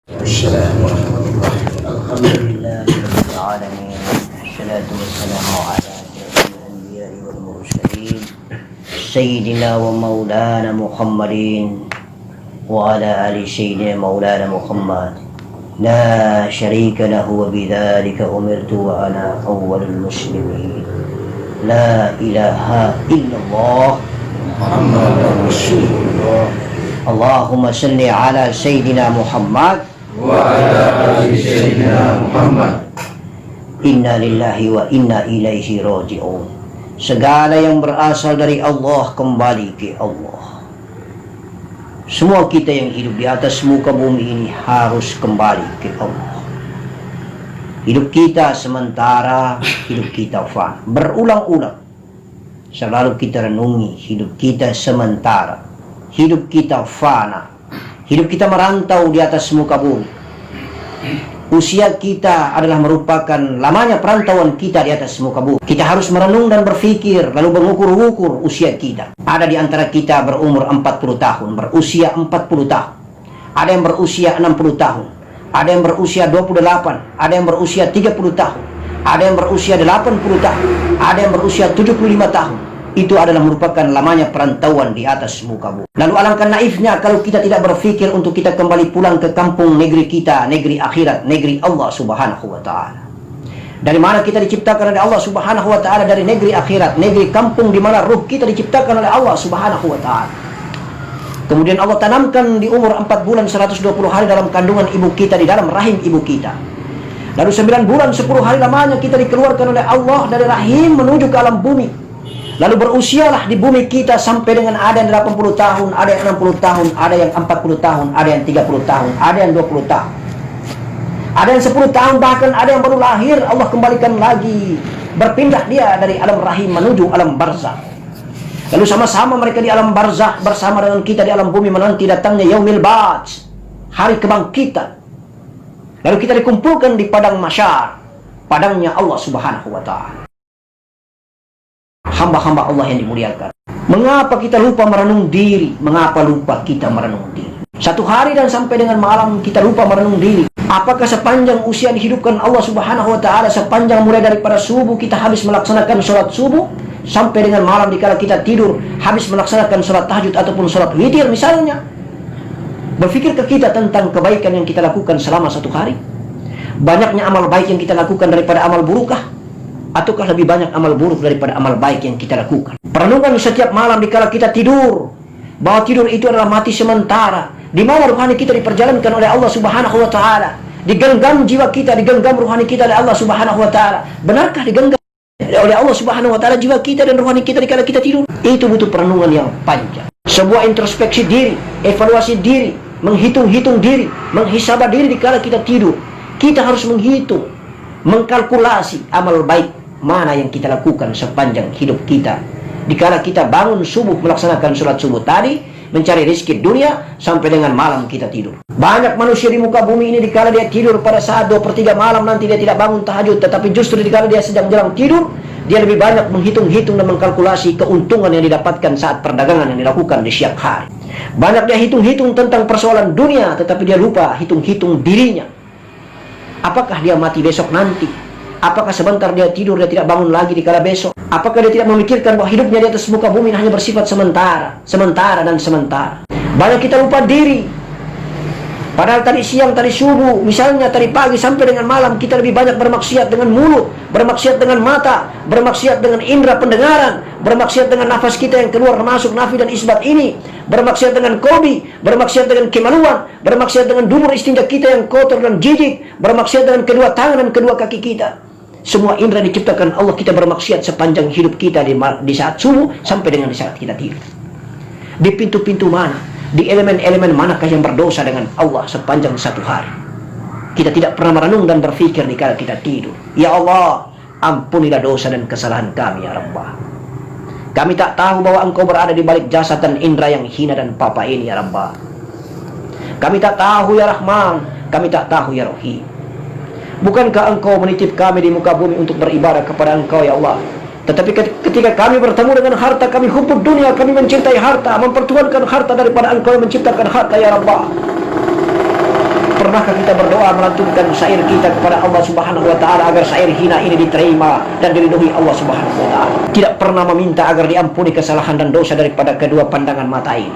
السلام ورحمة الله. الحمد لله رب العالمين، والصلاة والسلام على أشرف الأنبياء والمرسلين سيدنا ومولانا محمد وعلى آل سيدنا مولانا محمد لا شريك له وبذلك أمرت وأنا أول المسلمين. لا إله إلا الله محمد رسول الله. اللهم صل على سيدنا محمد وعلى آل سيدنا Muhammad. Inna lillahi wa inna ilaihi raji'un. Segala yang berasal dari Allah kembali ke Allah. Semua kita yang hidup di atas muka bumi ini harus kembali ke Allah. Hidup kita sementara, hidup kita fana. Berulang-ulang selalu kita renungi, hidup kita sementara, hidup kita fana. Hidup kita merantau di atas muka bumi. Usia kita adalah merupakan lamanya perantauan kita di atas muka bumi. Kita harus merenung dan berpikir, lalu mengukur-ukur usia kita. Ada di antara kita berumur 40 tahun, berusia 40 tahun. Ada yang berusia 60 tahun. Ada yang berusia 28. Ada yang berusia 30 tahun. Ada yang berusia 80 tahun. Ada yang berusia 75 tahun. Itu adalah merupakan lamanya perantauan di atas muka bumi. Lalu alangkah naifnya kalau kita tidak berpikir untuk kita kembali pulang ke kampung negeri kita, negeri akhirat, negeri Allah Subhanahu wa Ta'ala. Dari mana kita diciptakan oleh Allah Subhanahu wa Ta'ala? Dari negeri akhirat, negeri kampung di mana ruh kita diciptakan oleh Allah Subhanahu wa Ta'ala. Kemudian Allah tanamkan di umur 4 bulan 120 hari dalam kandungan ibu kita, di dalam rahim ibu kita. Lalu 9 bulan 10 hari lamanya kita dikeluarkan oleh Allah dari rahim menuju ke alam bumi. Lalu berusialah di bumi kita sampai dengan ada yang 80 tahun, ada yang 60 tahun, ada yang 40 tahun, ada yang 30 tahun, ada yang 20 tahun. Ada yang 10 tahun, bahkan ada yang baru lahir, Allah kembalikan lagi. Berpindah dia dari alam rahim menuju alam barzakh. Lalu sama-sama mereka di alam barzakh bersama dengan kita di alam bumi menanti datangnya yaumil ba'ts, hari kebangkitan. Lalu kita dikumpulkan di padang mahsyar, padangnya Allah Subhanahu wa Ta'ala. Hamba-hamba Allah yang dimuliakan. Mengapa kita lupa merenung diri? Mengapa lupa kita merenung diri? Satu hari dan sampai dengan malam kita lupa merenung diri. Apakah sepanjang usia dihidupkan Allah Subhanahu wa Ta'ala, sepanjang mulai daripada subuh kita habis melaksanakan sholat subuh, sampai dengan malam dikala kita tidur habis melaksanakan sholat tahajud ataupun sholat witir misalnya? Berpikirkah kita tentang kebaikan yang kita lakukan selama satu hari? Banyaknya amal baik yang kita lakukan daripada amal burukkah? Ataukah lebih banyak amal buruk daripada amal baik yang kita lakukan? Perenungan setiap malam dikala kita tidur, bahwa tidur itu adalah mati sementara, di mana rohani kita diperjalankan oleh Allah Subhanahu wa Ta'ala. Digenggam jiwa kita, digenggam rohani kita oleh Allah Subhanahu wa Ta'ala. Benarkah digenggam oleh Allah Subhanahu wa Ta'ala jiwa kita dan rohani kita dikala kita tidur? Itu butuh perenungan yang panjang. Sebuah introspeksi diri, evaluasi diri, menghitung-hitung diri, menghisabah diri dikala kita tidur. Kita harus menghitung, mengkalkulasi amal baik mana yang kita lakukan sepanjang hidup kita. Dikala kita bangun subuh melaksanakan sholat subuh tadi, mencari rezeki dunia, sampai dengan malam kita tidur. Banyak manusia di muka bumi ini dikala dia tidur pada saat 2/3 malam nanti dia tidak bangun tahajud, tetapi justru dikala dia sedang jalan tidur, dia lebih banyak menghitung-hitung dan mengkalkulasi keuntungan yang didapatkan saat perdagangan yang dilakukan di siang hari. Banyak dia hitung-hitung tentang persoalan dunia, tetapi dia lupa hitung-hitung dirinya. Apakah dia mati besok nanti? Apakah sebentar dia tidur, dia tidak bangun lagi di kala besok? Apakah dia tidak memikirkan bahwa hidupnya di atas muka bumi hanya bersifat sementara, sementara dan sementara? Banyak kita lupa diri. Padahal tadi siang, tadi subuh, misalnya tadi pagi sampai dengan malam kita lebih banyak bermaksiat dengan mulut, bermaksiat dengan mata, bermaksiat dengan indera pendengaran, bermaksiat dengan nafas kita yang keluar masuk nafi dan isbat ini, bermaksiat dengan kolbi, bermaksiat dengan kemaluan, bermaksiat dengan dubur istinja kita yang kotor dan jijik, bermaksiat dengan kedua tangan dan kedua kaki kita. Semua indera diciptakan Allah, kita bermaksiat sepanjang hidup kita di saat subuh sampai dengan di saat kita tidur. Di pintu-pintu mana? Di elemen-elemen manakah yang berdosa dengan Allah sepanjang satu hari? Kita tidak pernah merenung dan berpikir di kala kita tidur. Ya Allah, ampunilah dosa dan kesalahan kami ya Rabbah. Kami tak tahu bahwa Engkau berada di balik jasad dan indera yang hina dan papa ini ya Rabbah. Kami tak tahu ya Rahman, kami tak tahu ya Rahim. Bukankah Engkau menitip kami di muka bumi untuk beribadah kepada Engkau ya Allah? Tetapi ketika kami bertemu dengan harta, kami hubbud dunia, kami mencintai harta, mempertuhankan harta daripada Engkau yang menciptakan harta ya Rabbah. pernahkah kita berdoa melantunkan syair kita kepada Allah Subhanahu wa taala agar syair hina ini diterima dan diridhoi Allah Subhanahu wa taala? Tidak pernah meminta agar diampuni kesalahan dan dosa daripada kedua pandangan mata ini,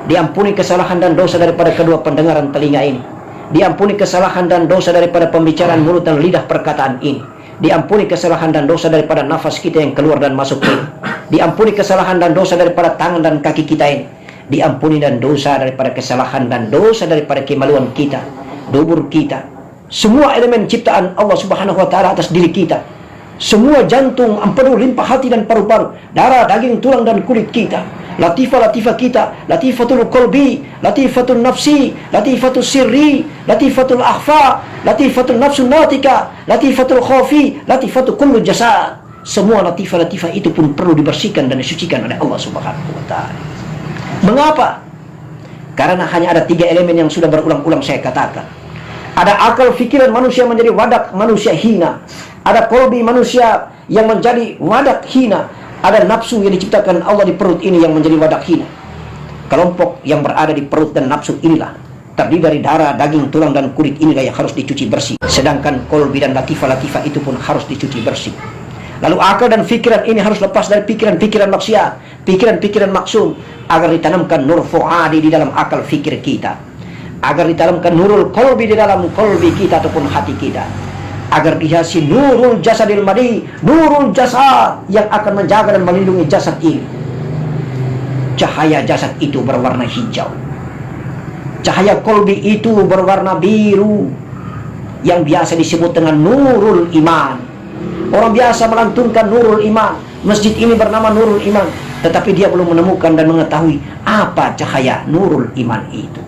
diampuni kesalahan dan dosa daripada kedua pendengaran telinga ini, diampuni kesalahan dan dosa daripada pembicaraan mulut dan lidah perkataan ini, diampuni kesalahan dan dosa daripada nafas kita yang keluar dan masuk ini, diampuni kesalahan dan dosa daripada tangan dan kaki kita ini, diampuni dan dosa daripada kesalahan dan dosa daripada kemaluan kita, dubur kita, semua elemen ciptaan Allah Subhanahu wa taala atas diri kita, semua jantung, empedu, limpa hati dan paru-paru, darah, daging, tulang dan kulit kita, latifah-latifah kita, latifatul qalbi, latifatul nafsi, latifatul sirri, latifatul akhfa, latifatul nafsun natika, latifatul khafi, latifatul kullu jasad. Semua latifah-latifah itu pun perlu dibersihkan dan disucikan oleh Allah Subhanahu wa taala. Mengapa? Karena hanya ada 3 elemen yang sudah berulang-ulang saya katakan. Ada akal fikiran manusia menjadi wadak manusia hina. Ada qalbi manusia yang menjadi wadak hina. Ada nafsu yang diciptakan Allah di perut ini yang menjadi wadak hina. Kelompok yang berada di perut dan nafsu inilah terdiri dari darah, daging, tulang dan kulit inilah yang harus dicuci bersih. Sedangkan qalbi dan latifah-latifah itu pun harus dicuci bersih. Lalu akal dan fikiran ini harus lepas dari pikiran-pikiran maksiat, pikiran-pikiran maksum, agar ditanamkan nur fuadi di dalam akal fikir kita, agar ditanamkan nurul qalbi di dalam qalbi kita ataupun hati kita, agar dihiasi nurul jasadil madi, nurul jasad yang akan menjaga dan melindungi jasad ini. Cahaya jasad itu berwarna hijau, cahaya qalbi itu berwarna biru, yang biasa disebut dengan nurul iman. Orang biasa melantunkan nurul iman, masjid ini bernama nurul iman, tetapi dia belum menemukan dan mengetahui apa cahaya nurul iman itu.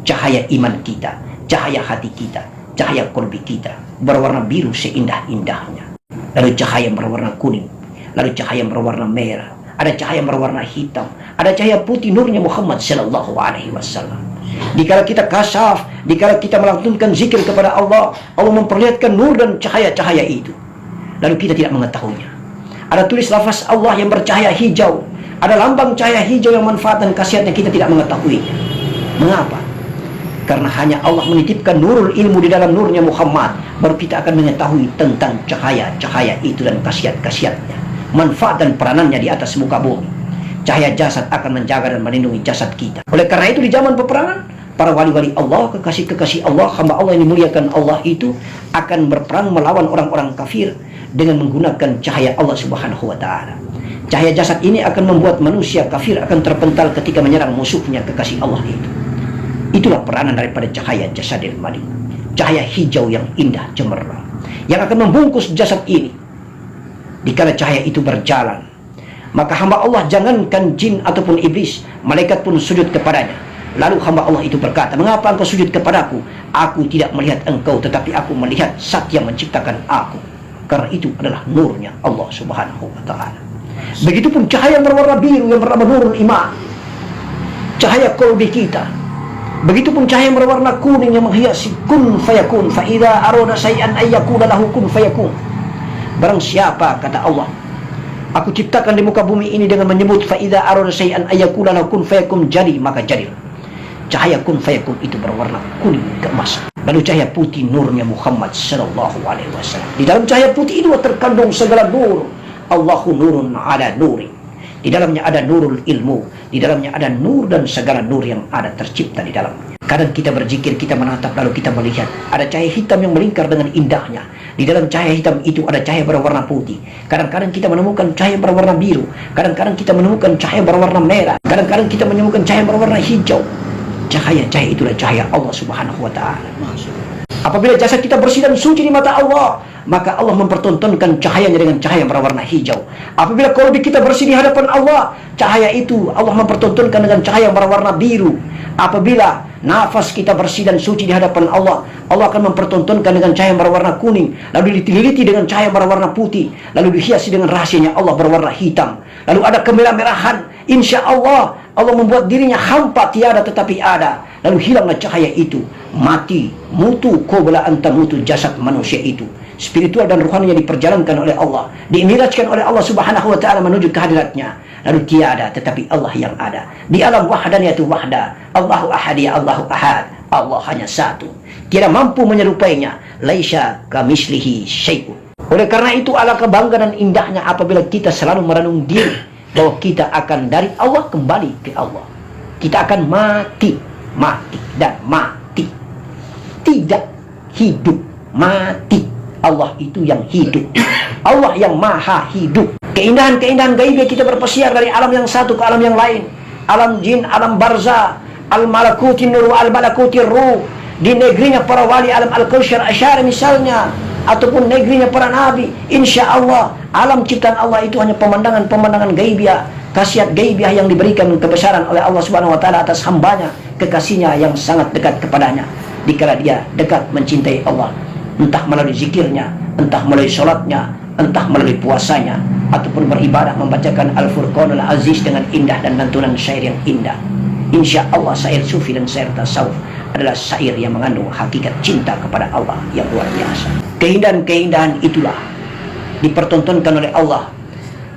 Cahaya iman kita, cahaya hati kita, cahaya qalbi kita berwarna biru seindah-indahnya. Lalu cahaya berwarna kuning, lalu cahaya berwarna merah, ada cahaya berwarna hitam, ada cahaya putih nurnya Muhammad sallallahu alaihi wasallam. Dikala kita kasyaf, dikala kita melantunkan zikir kepada Allah, Allah memperlihatkan nur dan cahaya-cahaya itu, lalu kita tidak mengetahuinya. Ada tulis lafaz Allah yang bercahaya hijau, ada lambang cahaya hijau yang manfaat dan khasiatnya kita tidak mengetahuinya. Mengapa? Karena hanya Allah menitipkan nurul ilmu di dalam nurnya Muhammad, baru kita akan mengetahui tentang cahaya-cahaya itu dan khasiat-khasiatnya, manfaat dan peranannya di atas muka bumi. Cahaya jasad akan menjaga dan melindungi jasad kita. Oleh karena itu di zaman peperangan, para wali-wali Allah, kekasih-kekasih Allah, hamba Allah yang dimuliakan Allah itu akan berperang melawan orang-orang kafir dengan menggunakan cahaya Allah Subhanahu wa taala. Cahaya jasad ini akan membuat manusia kafir akan terpental ketika menyerang musuhnya kekasih Allah itu. Itulah peranan daripada cahaya jasadil madi, cahaya hijau yang indah cemerlang yang akan membungkus jasad ini. Dikala cahaya itu berjalan, maka hamba Allah, jangankan jin ataupun iblis, malaikat pun sujud kepadanya. Lalu hamba Allah itu berkata, mengapa engkau sujud kepadaku? Aku tidak melihat engkau, tetapi aku melihat Zat yang menciptakan aku. Karena itu adalah nurnya Allah Subhanahu wa ta'ala. Begitupun cahaya yang berwarna biru yang bernama nurul iman, cahaya qalbi kita. Begitupun cahaya yang berwarna kuning yang menghiasi kun fayakun, fa idza arada syai'an ay yakuna lahu kun fayakun. Barang siapa, kata Allah, aku ciptakan di muka bumi ini dengan menyebut fa idza arada syai'an ay yakuna lahu kun fayakun, jadi maka jadilah. Cahaya kun fayakun itu berwarna kuning keemasan. Lalu cahaya putih nurnya Muhammad sallallahu alaihi wasallam. Di dalam cahaya putih itu terkandung segala nur. Allahu nurun ala nuri. Di dalamnya ada nurul ilmu, di dalamnya ada nur dan segala nur yang ada tercipta di dalamnya. Kadang kita berzikir, kita menatap, lalu kita melihat ada cahaya hitam yang melingkar dengan indahnya. Di dalam cahaya hitam itu ada cahaya berwarna putih. Kadang-kadang kita menemukan cahaya berwarna biru, kadang-kadang kita menemukan cahaya berwarna merah, kadang-kadang kita menemukan cahaya berwarna hijau. Cahaya-cahaya itulah cahaya Allah Subhanahu wa ta'ala. Apabila jasad kita bersih dan suci di mata Allah, maka Allah mempertontonkan cahayanya dengan cahaya yang berwarna hijau. Apabila qalbi kita bersih di hadapan Allah, cahaya itu Allah mempertontonkan dengan cahaya yang berwarna biru. Apabila nafas kita bersih dan suci di hadapan Allah, Allah akan mempertontonkan dengan cahaya yang berwarna kuning, lalu ditiliti dengan cahaya yang berwarna putih, lalu dihiasi dengan rahasianya Allah berwarna hitam. Lalu ada kemerah-merahan, insya Allah Allah membuat dirinya hampa tiada tetapi ada. Lalu hilanglah cahaya itu, mati, mutu, qabla anta mutu jasad manusia itu. Spiritual dan rohaninya diperjalankan oleh Allah, dimirajkan oleh Allah Subhanahu wa ta'ala menuju kehadiratnya. Lalu tiada tetapi Allah yang ada. Di alam wahdaniyatu wahda, Allahu ahad ya Allahu ahad, Allah hanya satu, tiada mampu menyerupainya. Laisa kamislihi syai'un. Oleh karena itu, alangkah bangga dan indahnya apabila kita selalu merenung diri bahwa kita akan dari Allah kembali ke Allah. Kita akan mati dan mati. Tidak hidup, mati. Allah itu yang hidup. Allah yang maha hidup. Keindahan-keindahan gaib kita berpesiar dari alam yang satu ke alam yang lain. Alam jin, alam barzah, al-malakuti nur, al-malakuti ruh. Di negerinya para wali, alam al-kausyar asyari misalnya, ataupun negerinya para nabi. Insya Allah, alam ciptaan Allah itu hanya pemandangan-pemandangan gaibiah, khasiat gaibiah yang diberikan kebesaran oleh Allah Subhanahu wa taala atas hambanya, kekasihnya yang sangat dekat kepadanya. Dikala dia dekat mencintai Allah, entah melalui zikirnya, entah melalui sholatnya, entah melalui puasanya, ataupun beribadah membacakan Al-Furqanul Aziz dengan indah dan lantunan syair yang indah. Insya Allah syair sufi dan syair tasawuf adalah syair yang mengandung hakikat cinta kepada Allah yang luar biasa. Keindahan-keindahan itulah dipertontonkan oleh Allah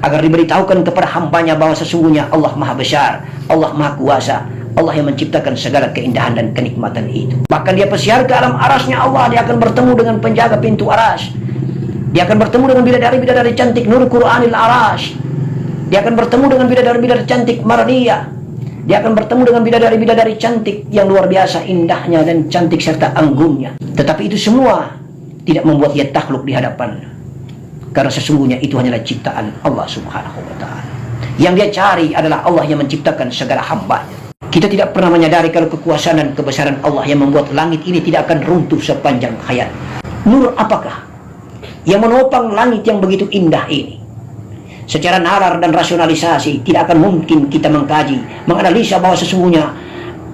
agar diberitahukan kepada hambanya bahwa sesungguhnya Allah maha besar, Allah maha kuasa, Allah yang menciptakan segala keindahan dan kenikmatan itu. Bahkan dia pesiar ke alam arasnya Allah, dia akan bertemu dengan penjaga pintu aras. Dia akan bertemu dengan bidadari-bidadari cantik Nur Quranil Arash. Dia akan bertemu dengan bidadari-bidadari cantik Maradiyah. Dia akan bertemu dengan bidadari-bidadari cantik yang luar biasa indahnya dan cantik serta anggungnya. Tetapi itu semua tidak membuat dia takluk di hadapan, karena sesungguhnya itu hanyalah ciptaan Allah Subhanahu wa taala. Yang dia cari adalah Allah yang menciptakan segala hambanya. Kita tidak pernah menyadari kalau kekuasaan dan kebesaran Allah yang membuat langit ini tidak akan runtuh sepanjang hayat. Nur apakah yang menopang langit yang begitu indah ini? Secara nalar dan rasionalisasi tidak akan mungkin kita mengkaji, menganalisa bahwa sesungguhnya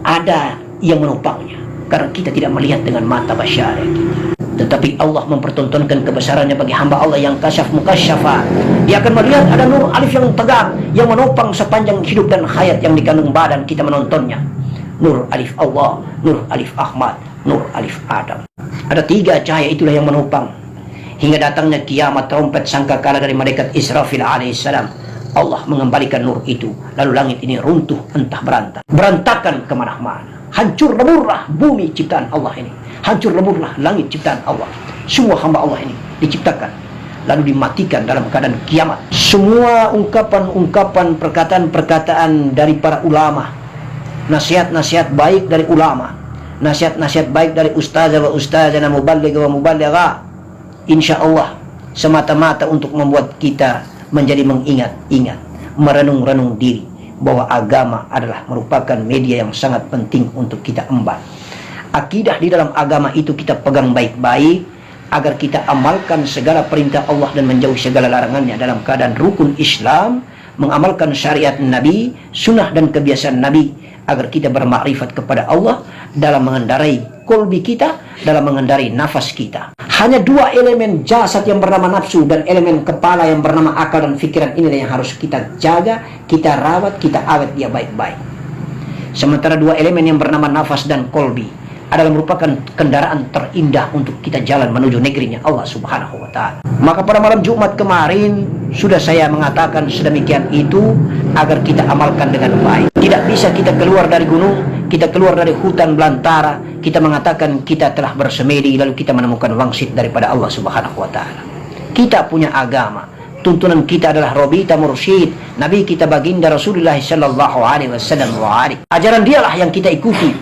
ada yang menopangnya, karena kita tidak melihat dengan mata basyariah kita. Tetapi Allah mempertontonkan kebesarannya bagi hamba Allah yang kasyaf mukasyafah. Dia akan melihat ada nur alif yang tegak yang menopang sepanjang hidup dan hayat yang dikandung badan kita menontonnya. Nur alif Allah, nur alif Ahmad, nur alif Adam. Ada 3 cahaya itulah yang menopang hingga datangnya kiamat, trompet sangkakala dari malaikat Israfil alaihissalam. Allah mengembalikan nur itu, lalu langit ini runtuh entah berantakan kemana-mana. Hancur leburlah bumi ciptaan Allah ini, hancur leburlah langit ciptaan Allah. Semua hamba Allah ini diciptakan lalu dimatikan dalam keadaan kiamat. Semua ungkapan-ungkapan, perkataan-perkataan dari para ulama, nasihat-nasihat baik dari ulama, nasihat-nasihat baik dari ustazah wa ustazana, muballigh wa muballigha, insya Allah semata-mata untuk membuat kita menjadi mengingat-ingat, merenung-renung diri bahwa agama adalah merupakan media yang sangat penting untuk kita emban. Akidah di dalam agama itu kita pegang baik-baik agar kita amalkan segala perintah Allah dan menjauhi segala larangannya dalam keadaan rukun Islam, mengamalkan syariat Nabi, sunnah dan kebiasaan Nabi, agar kita bermakrifat kepada Allah dalam mengendarai kolbi kita, dalam mengendarai nafas kita. Hanya 2 elemen jasad yang bernama nafsu dan elemen kepala yang bernama akal dan pikiran inilah yang harus kita jaga, kita rawat, kita awet dia baik-baik. Sementara 2 elemen yang bernama nafas dan kolbi adalah merupakan kendaraan terindah untuk kita jalan menuju negerinya Allah Subhanahu wa taala. Maka pada malam Jumat kemarin sudah saya mengatakan sedemikian itu agar kita amalkan dengan baik. Tidak bisa kita keluar dari gunung, kita keluar dari hutan belantara, kita mengatakan kita telah bersemedi lalu kita menemukan wangsit daripada Allah Subhanahu wa taala. Kita punya agama, tuntunan kita adalah Robita Mursyid, Nabi kita baginda Rasulullah sallallahu alaihi wasallam wa ali. Ajaran dialah yang kita ikuti.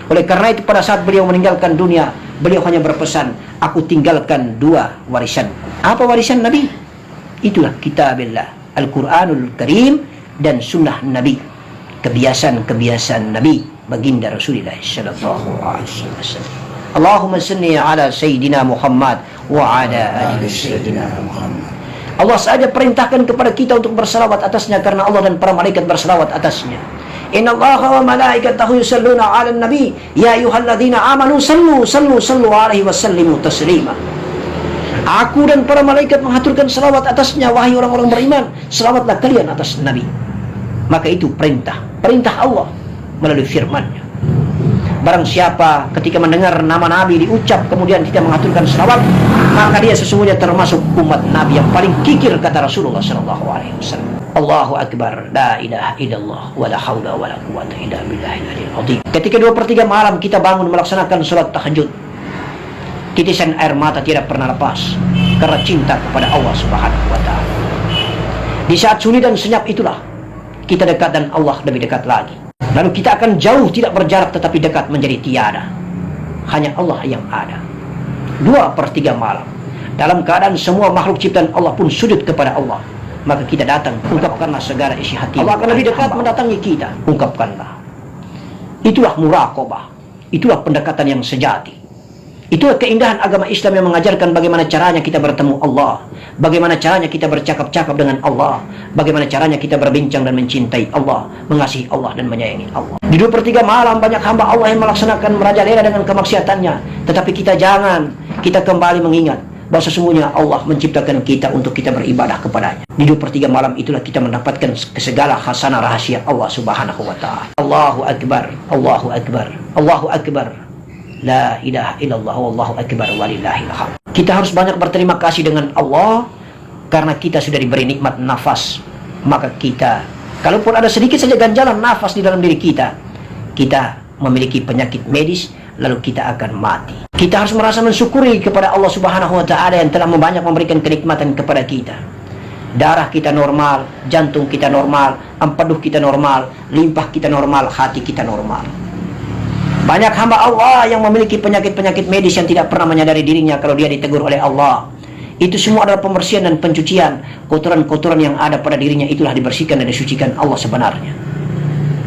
Oleh karena itu pada saat beliau meninggalkan dunia, beliau hanya berpesan, aku tinggalkan 2 warisanku. Apa warisan Nabi? Itulah kitabillah, Al-Quranul Karim dan sunnah Nabi, kebiasaan-kebiasaan Nabi baginda Rasulullah sallallahu alaihi wasallam. Allahumma salli ala Sayyidina Muhammad wa ala ali Sayyidina Muhammad. Allah saja perintahkan kepada kita untuk bersalawat atasnya karena Allah dan para malaikat bersalawat atasnya. Inna Allaha wa malaikatahu yusalluna 'alan nabi ya ayyuhalladzina amanu sallu alaihi wasallimu taslima. Aku dan para malaikat mengaturkan salawat atasnya, wahai orang-orang beriman, salawatlah kalian atas Nabi. Maka itu perintah Allah melalui firman-Nya. Barang siapa ketika mendengar nama Nabi diucap kemudian tidak mengaturkan salawat, maka dia sesungguhnya termasuk umat Nabi yang paling kikir, kata Rasulullah sallallahu alaihi wasallam. Allahu Akbar, la ilaha illallah, wa la hawla wa la quwwata illa billahil aliyil azim. Ketika 2/3 malam kita bangun melaksanakan sholat tahajud, titisan air mata tidak pernah lepas karena cinta kepada Allah Subhanahu wa Ta'ala. Di saat sunyi dan senyap itulah kita dekat dan Allah lebih dekat lagi. Lalu kita akan jauh, tidak berjarak tetapi dekat menjadi tiada. Hanya Allah yang ada. 2/3 malam, dalam keadaan semua makhluk ciptaan Allah pun sujud kepada Allah, maka kita datang, ungkapkanlah segala isi hati. Allah akan lebih dekat mendatangi kita. Ungkapkanlah. Itulah muraqabah. Itulah pendekatan yang sejati. Itulah keindahan agama Islam yang mengajarkan bagaimana caranya kita bertemu Allah, bagaimana caranya kita bercakap-cakap dengan Allah, bagaimana caranya kita berbincang dan mencintai Allah, mengasihi Allah dan menyayangi Allah. Di 2/3 malam banyak hamba Allah yang melaksanakan merajalela dengan kemaksiatannya, tetapi kita kembali mengingat bahwa sesungguhnya Allah menciptakan kita untuk kita beribadah kepadanya. Di 2/3 malam itulah kita mendapatkan segala khasanah rahasia Allah Subhanahu wa Ta'ala. Allahu Akbar, Allahu Akbar, Allahu Akbar. La ilaha illallah, wallahu akbar, walillahil hamd. Kita harus banyak berterima kasih dengan Allah karena kita sudah diberi nikmat nafas. Maka kita, kalaupun ada sedikit saja ganjalan nafas di dalam diri kita memiliki penyakit medis, lalu kita akan mati. Kita harus merasa mensyukuri kepada Allah Subhanahu wa Ta'ala yang telah banyak memberikan kenikmatan kepada kita. Darah kita normal, jantung kita normal, empedu kita normal, limpah kita normal, hati kita normal. Banyak hamba Allah yang memiliki penyakit-penyakit medis yang tidak pernah menyadari dirinya kalau dia ditegur oleh Allah. Itu semua adalah pembersihan dan pencucian. Kotoran-kotoran yang ada pada dirinya itulah dibersihkan dan disucikan Allah sebenarnya.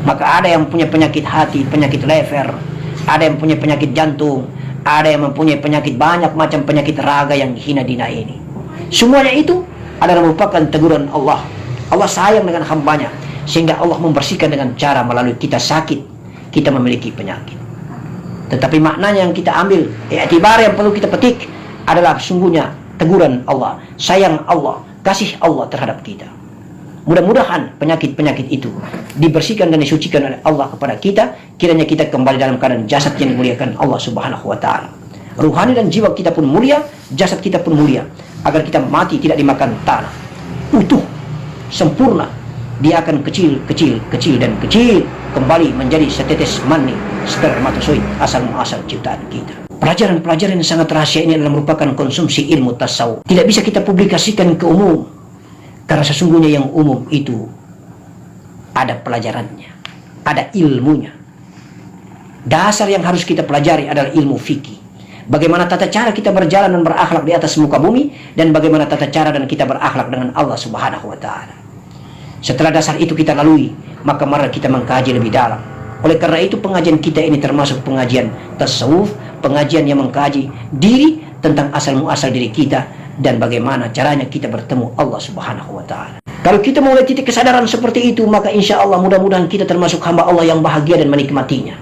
Maka ada yang punya penyakit hati, penyakit lever, ada yang punya penyakit jantung, ada yang mempunyai penyakit, banyak macam penyakit raga yang hina dina ini. Semuanya itu adalah merupakan teguran Allah. Allah sayang dengan hambanya, sehingga Allah membersihkan dengan cara melalui kita sakit, kita memiliki penyakit. Tetapi maknanya yang kita ambil, i'tibar yang perlu kita petik adalah sungguhnya teguran Allah, sayang Allah, kasih Allah terhadap kita. Mudah-mudahan penyakit-penyakit itu dibersihkan dan disucikan oleh Allah kepada kita, kiranya kita kembali dalam keadaan jasad yang dimuliakan Allah Subhanahu wa Ta'ala. Ruhani dan jiwa kita pun mulia, jasad kita pun mulia, agar kita mati tidak dimakan tanah. Utuh, sempurna, dia akan kecil dan kecil kembali menjadi setetes mani spermatozoid asal muasal ciptaan kita. Pelajaran-pelajaran yang sangat rahasia ini adalah merupakan konsumsi ilmu tasawuf. Tidak bisa kita publikasikan ke umum, karena sesungguhnya yang umum itu ada pelajarannya, ada ilmunya. Dasar yang harus kita pelajari adalah ilmu fikih. Bagaimana tata cara kita berjalan dan berakhlak di atas muka bumi, dan bagaimana tata cara dan kita berakhlak dengan Allah Subhanahu wa Ta'ala. Setelah dasar itu kita lalui, maka mari kita mengkaji lebih dalam. Oleh karena itu pengajian kita ini termasuk pengajian tasawuf, pengajian yang mengkaji diri tentang asal-muasal diri kita dan bagaimana caranya kita bertemu Allah Subhanahu wa Ta'ala. Kalau kita mulai titik kesadaran seperti itu, maka insya Allah mudah-mudahan kita termasuk hamba Allah yang bahagia dan menikmatinya.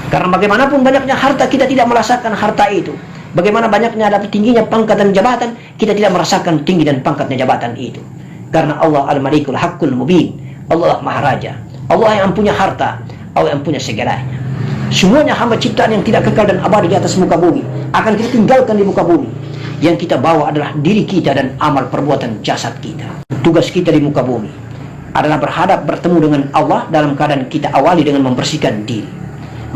Karena bagaimanapun banyaknya harta, kita tidak merasakan harta itu. Bagaimana banyaknya ada tingginya pangkat dan jabatan, kita tidak merasakan tinggi dan pangkatnya jabatan itu. Karena Allah Al-Malikul Haqqul Mubin, Allah Maharaja, Allah yang punya harta, Allah yang punya segalanya. Semuanya hamba ciptaan yang tidak kekal dan abadi di atas muka bumi akan kita tinggalkan di muka bumi. Yang kita bawa adalah diri kita dan amal perbuatan jasad kita. Tugas kita di muka bumi adalah bertemu dengan Allah dalam keadaan kita awali dengan membersihkan diri,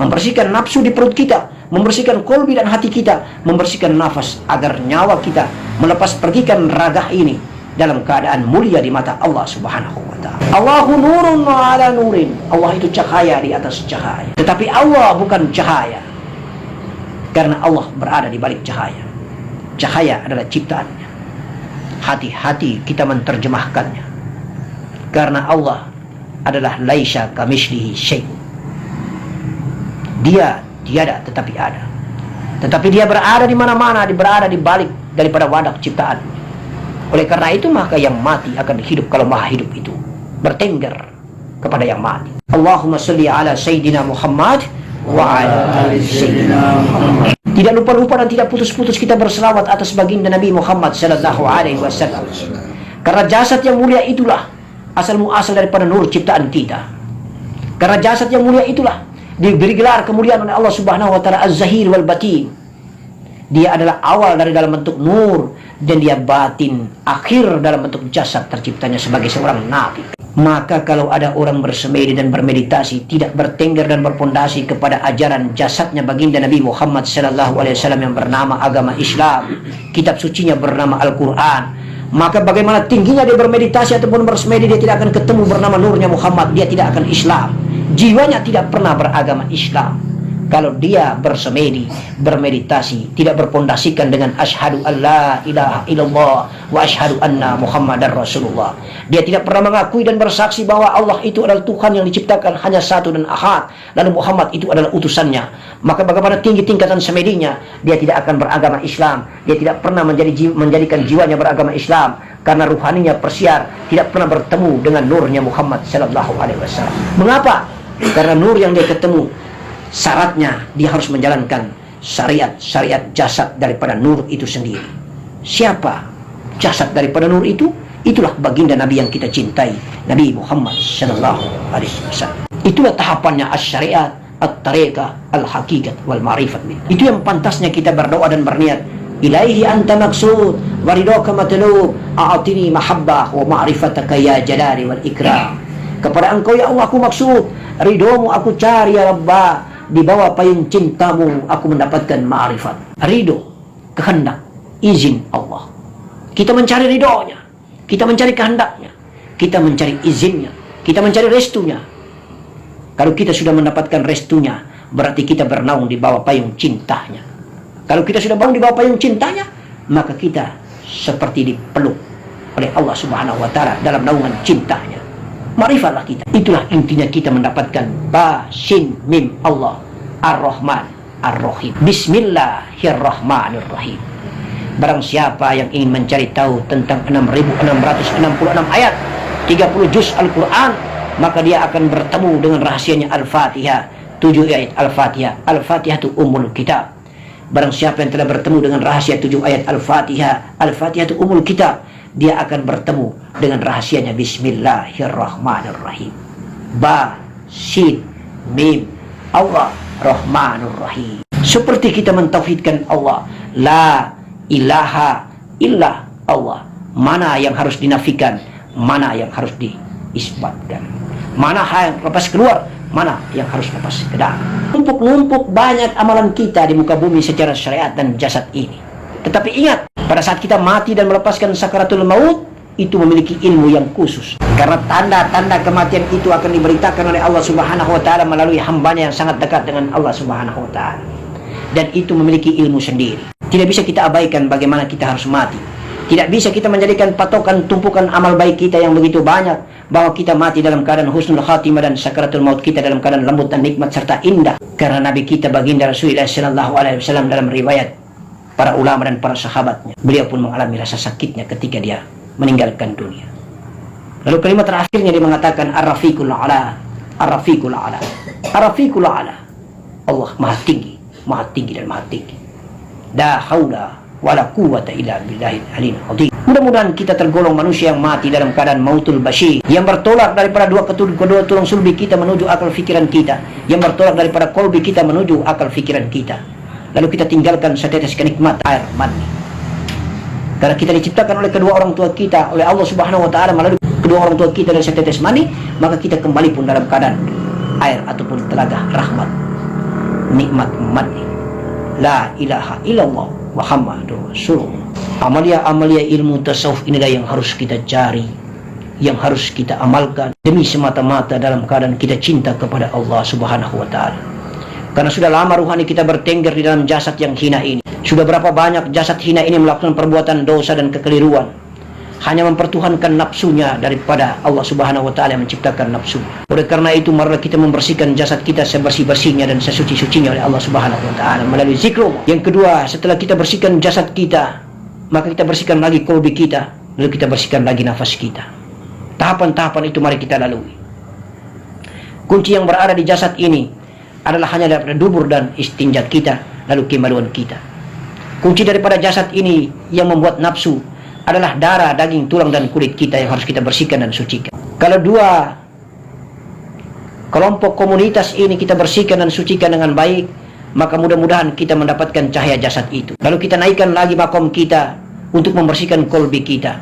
membersihkan nafsu di perut kita, membersihkan kolbi dan hati kita, membersihkan nafas agar nyawa kita melepas pergikan ragah ini dalam keadaan mulia di mata Allah Subhanahu wa Ta'ala. Allahu nurun ala nurin. Allah itu cahaya di atas cahaya. Tetapi Allah bukan cahaya, karena Allah berada di balik cahaya. Cahaya adalah ciptaannya. Hati-hati kita menerjemahkannya, karena Allah adalah laisa kamitslihi syai'un. Dia tiada tetapi ada. Tetapi dia berada di mana-mana, dia berada di balik daripada wadah ciptaan. Oleh karena itu maka yang mati akan hidup kalau maha hidup itu bertengger kepada yang mati. Allahumma salli ala Sayyidina Muhammad wa ala ali Sayyidina Muhammad. Tidak lupa-lupa dan tidak putus-putus kita berselawat atas baginda Nabi Muhammad sallallahu alaihi wasallam. Karena jasad yang mulia itulah asal muasal daripada nur ciptaan kita. Karena jasad yang mulia itulah diberi gelar kemuliaan oleh Allah Subhanahu wa Ta'ala Az-Zahir wal Batin. Dia adalah awal dari dalam bentuk nur, dan dia batin akhir dalam bentuk jasad terciptanya sebagai seorang nabi. Maka kalau ada orang bersemedi dan bermeditasi, tidak bertengger dan berpondasi kepada ajaran jasadnya baginda Nabi Muhammad SAW yang bernama agama Islam, kitab sucinya bernama Al-Quran, maka bagaimana tingginya dia bermeditasi ataupun bersemedi, dia tidak akan ketemu bernama nurnya Muhammad, dia tidak akan Islam. Jiwanya tidak pernah beragama Islam. Kalau dia bersemedi, bermeditasi, tidak berpondasikan dengan asyhadu alla ilaha illallah wa asyhadu anna muhammadar rasulullah, dia tidak pernah mengakui dan bersaksi bahwa Allah itu adalah Tuhan yang diciptakan hanya satu dan ahad, lalu Muhammad itu adalah utusannya, maka bagaimana tinggi tingkatan semedinya, dia tidak akan beragama Islam. Dia tidak pernah menjadikan jiwanya beragama Islam, karena ruhaninya persiar, tidak pernah bertemu dengan nurnya Muhammad sallallahu alaihi wasallam. Mengapa? Karena nur yang dia ketemu, syaratnya dia harus menjalankan syariat jasad daripada nur itu sendiri. Siapa jasad daripada nur itu? Itulah baginda Nabi yang kita cintai, Nabi Muhammad sallallahu alaihi wasallam. Itulah tahapannya as-syariat, at-tariqah, al-haqiqat wal ma'rifat. Itu yang pantasnya kita berdoa dan berniat, ilaihi anta maqsud wa ridaka matlub, a'tini mahabbah wa ma'rifataka ya jalali wal ikram. Kepada engkau ya Allah aku maksud, ridhomu aku cari ya Rabbah, di bawah payung cintamu aku mendapatkan ma'rifat. Ridho, kehendak, izin Allah. Kita mencari ridhonya, kita mencari kehendaknya, kita mencari izinnya, kita mencari restunya. Kalau kita sudah mendapatkan restunya, berarti kita bernaung di bawah payung cintanya. Kalau kita sudah bernaung di bawah payung cintanya, maka kita seperti dipeluk oleh Allah Subhanahu wa Ta'ala dalam naungan cintanya. Marifatlah kita. Itulah intinya kita mendapatkan ba, sin, mim, Allah, Ar-Rahman, Ar-Rahim. Bismillahirrahmanirrahim. Barang siapa yang ingin mencari tahu tentang 6.666 ayat, 30 juz Al-Quran, maka dia akan bertemu dengan rahasianya Al-Fatihah, 7 ayat Al-Fatihah. Al-Fatihah itu umul kitab. Barang siapa yang telah bertemu dengan rahasia 7 ayat Al-Fatihah, Al-Fatihah itu umul kitab, dia akan bertemu dengan rahasianya Bismillahirrahmanirrahim. Ba, sin, mim, Allah, Rahmanur Rahim. Seperti kita mentauhidkan Allah, la ilaha illa Allah. Mana yang harus dinafikan, mana yang harus diisbatkan, mana yang lepas keluar, mana yang harus lepas ke dalam. Numpuk-numpuk banyak amalan kita di muka bumi secara syariat dan jasad ini. Tetapi ingat, pada saat kita mati dan melepaskan sakaratul maut, itu memiliki ilmu yang khusus. Karena tanda-tanda kematian itu akan diberitakan oleh Allah Subhanahu wa Ta'ala melalui hambanya yang sangat dekat dengan Allah Subhanahu wa Ta'ala. Dan itu memiliki ilmu sendiri. Tidak bisa kita abaikan bagaimana kita harus mati. Tidak bisa kita menjadikan patokan tumpukan amal baik kita yang begitu banyak, bahwa kita mati dalam keadaan husnul khatimah dan sakaratul maut kita dalam keadaan lembut dan nikmat serta indah. Karena Nabi kita baginda Rasulullah sallallahu alaihi wasallam dalam riwayat para ulama dan para sahabatnya, beliau pun mengalami rasa sakitnya ketika dia meninggalkan dunia. Lalu kalimat terakhirnya dia mengatakan ar-rafiqul a'la, ar-rafiqul a'la, ar-rafiqul a'la. Allah maha tinggi dan maha tinggi. La haula wala quwwata illa billahil aliyil azim. Mudah-mudahan kita tergolong manusia yang mati dalam keadaan mautul basyir, yang bertolak daripada kedua tulang sulbi kita menuju akal fikiran kita, yang bertolak daripada kolbi kita menuju akal fikiran kita. Lalu kita tinggalkan setetes kenikmatan air mani. Karena kita diciptakan oleh kedua orang tua kita, oleh Allah Subhanahu wa Ta'ala melalui kedua orang tua kita dari setetes mani, maka kita kembali pun dalam keadaan air ataupun telaga rahmat, nikmat mani. La ilaha illallah Muhammadur Rasulullah. Amalia-amalia ilmu tasawuf inilah yang harus kita cari, yang harus kita amalkan demi semata-mata dalam keadaan kita cinta kepada Allah Subhanahu wa Ta'ala. Karena sudah lama ruhani kita bertengger di dalam jasad yang hina ini. Sudah berapa banyak jasad hina ini melakukan perbuatan dosa dan kekeliruan, hanya mempertuhankan nafsunya daripada Allah Subhanahu wa Ta'ala yang menciptakan nafsu. Oleh karena itu, marilah kita membersihkan jasad kita sebersih-bersihnya dan sesuci-sucinya oleh Allah Subhanahu wa Ta'ala melalui zikrullah. Yang kedua, setelah kita bersihkan jasad kita, maka kita bersihkan lagi kolbi kita, lalu kita bersihkan lagi nafas kita. Tahapan-tahapan itu mari kita lalui. Kunci yang berada di jasad ini adalah hanya daripada dubur dan istinjat kita, lalu kemaluan kita. Kunci daripada jasad ini yang membuat nafsu adalah darah, daging, tulang, dan kulit kita yang harus kita bersihkan dan sucikan. Kalau dua kelompok komunitas ini kita bersihkan dan sucikan dengan baik, maka mudah-mudahan kita mendapatkan cahaya jasad itu. Lalu kita naikkan lagi makom kita untuk membersihkan kolbi kita.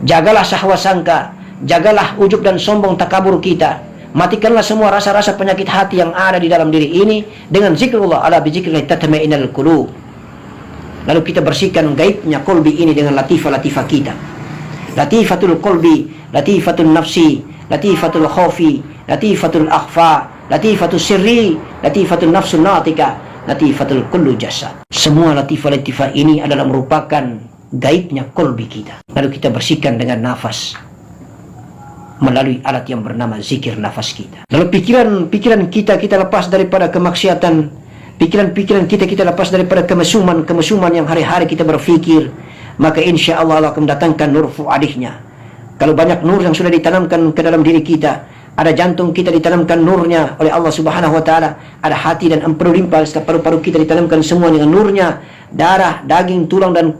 Jagalah sahwa sangka, jagalah ujub dan sombong takabur kita. Matikanlah semua rasa-rasa penyakit hati yang ada di dalam diri ini dengan zikrullah, ala bizikrillah tatma'innul qulub. Lalu kita bersihkan gaibnya kolbi ini dengan latifah-latifah kita. Latifatul kolbi, latifatul nafsi, latifatul khawfi, latifatul akhfa, latifatul sirri, latifatul nafsul natika, latifatul kullu jasad. Semua latifah-latifah ini adalah merupakan gaibnya kolbi kita. Lalu kita bersihkan dengan nafas melalui alat yang bernama zikir nafas kita. Lalu pikiran kita lepas daripada kemaksiatan, pikiran kita lepas daripada kemesuman yang hari-hari kita berfikir, maka insya Allah Allah akan mendatangkan nur fuadihnya. Kalau banyak nur yang sudah ditanamkan ke dalam diri kita, ada jantung kita ditanamkan nurnya oleh Allah Subhanahu wa taala, ada hati dan empedu limpah setiap paru-paru kita ditanamkan semua dengan nurnya, darah, daging, tulang dan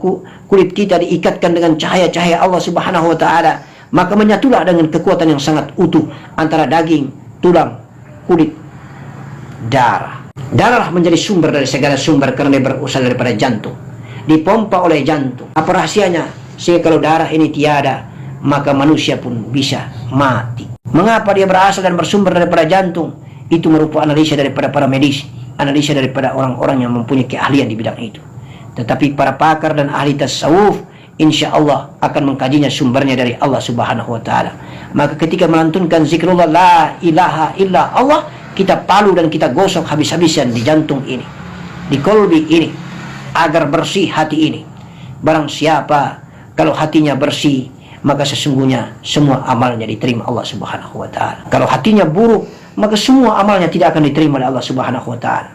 kulit kita diikatkan dengan cahaya-cahaya Allah Subhanahu wa taala, maka menyatulah dengan kekuatan yang sangat utuh antara daging, tulang, kulit, darah. Darah menjadi sumber dari segala sumber karena dia berasal daripada jantung, dipompa oleh jantung. Apa rahasianya? Sehingga kalau darah ini tiada, maka manusia pun bisa mati. Mengapa dia berasal dan bersumber daripada jantung? Itu merupakan analisa daripada para medis, analisa daripada orang-orang yang mempunyai keahlian di bidang itu. Tetapi para pakar dan ahli tasawuf insya Allah akan mengkajinya sumbernya dari Allah Subhanahu wa taala. Maka ketika melantunkan zikrullah la ilaha illa Allah, kita palu dan kita gosok habis-habisan di jantung ini, di kolbi ini, agar bersih hati ini. Barang siapa kalau hatinya bersih, maka sesungguhnya semua amalnya diterima Allah Subhanahu wa taala. Kalau hatinya buruk, maka semua amalnya tidak akan diterima oleh Allah Subhanahu wa taala.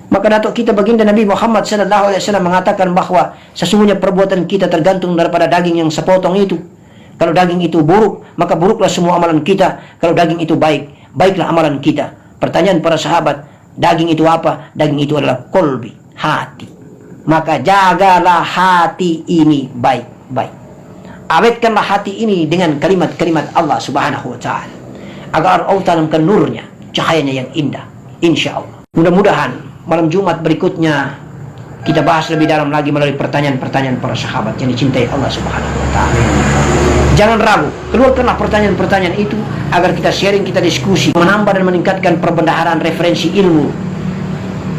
Maka datuk kita baginda Nabi Muhammad sallallahu alaihi wasallam mengatakan bahwa sesungguhnya perbuatan kita tergantung daripada daging yang sepotong itu. Kalau daging itu buruk, maka buruklah semua amalan kita. Kalau daging itu baik, baiklah amalan kita. Pertanyaan para sahabat, daging itu apa? Daging itu adalah kolbi, hati. Maka jagalah hati ini baik-baik. Awetkanlah hati ini dengan kalimat-kalimat Allah Subhanahu wa taala, agar Allah tanamkan nurnya, cahayanya yang indah, insya Allah. Mudah-mudahan malam Jumat berikutnya kita bahas lebih dalam lagi melalui pertanyaan-pertanyaan para sahabat yang dicintai Allah Subhanahu wa taala. Jangan ragu, keluarkanlah pertanyaan-pertanyaan itu agar kita sharing, kita diskusi, menambah dan meningkatkan perbendaharaan referensi ilmu.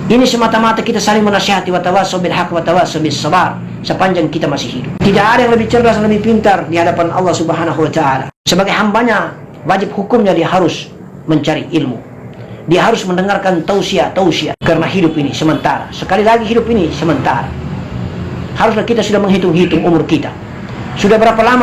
Ini semata-mata kita saling menasihati, wa tawassaw bil haqq wa tawassaw bis sabar, sepanjang kita masih hidup. Tidak ada yang lebih cerdas dan lebih pintar di hadapan Allah Subhanahu wa taala. Sebagai hambanya, wajib hukumnya dia harus mencari ilmu. Dia harus mendengarkan tausiah karena hidup ini sementara. Sekali lagi hidup ini sementara. Haruslah kita sudah menghitung-hitung umur kita. Sudah berapa lama